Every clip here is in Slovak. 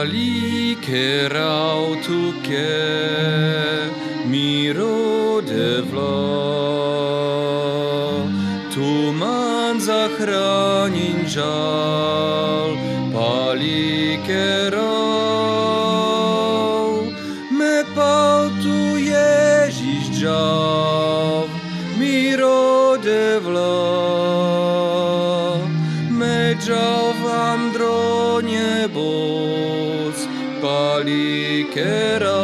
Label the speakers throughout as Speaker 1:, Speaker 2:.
Speaker 1: Pali kerau tuke miro devla. Tuman zachranin żal, pali kerau. Me pal tu Ježíš džav, miro devla. Me džav andro nebos, pali kerau.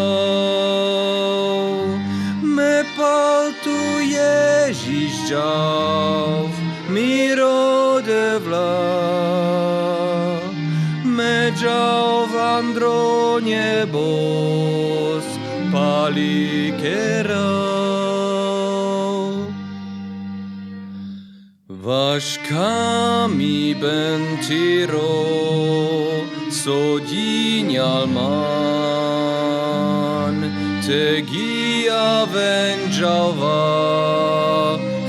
Speaker 1: Me pal tu Ježíš džav, miro devla. Me džav andro nebos, pali kerau. Vaškami bentiro sodinjal man, tegia venđava,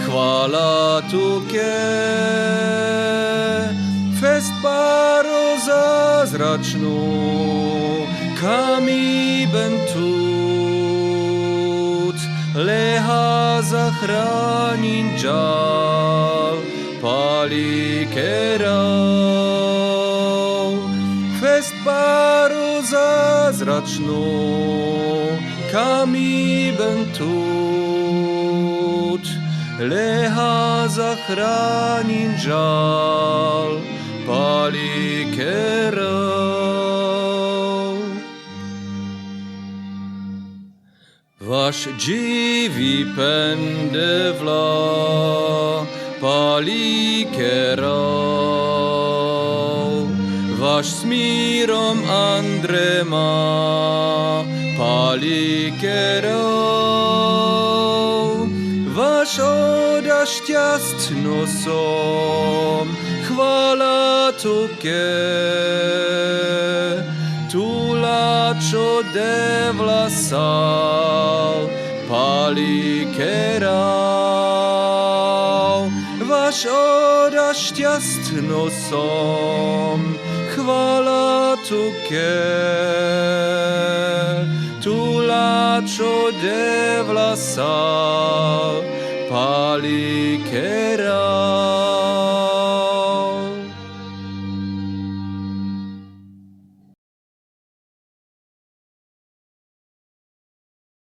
Speaker 1: hvala tuke. Fest paro zazračnu, kami bentut, leha zachranin džal, pali kerau. Fest paro zazračnu, kami bentut, leha zachranin džal, pali kerau. Vaš dživi pendevla, pali kerau. Vaš smirom andrema, pali kerau. Vaš oda šťastnosom, hvala tuke. Tula čo devla sal, pali kerau. Vaš oda šťastnosom, hvala tuke. Tula čo devla sal, pali kerau.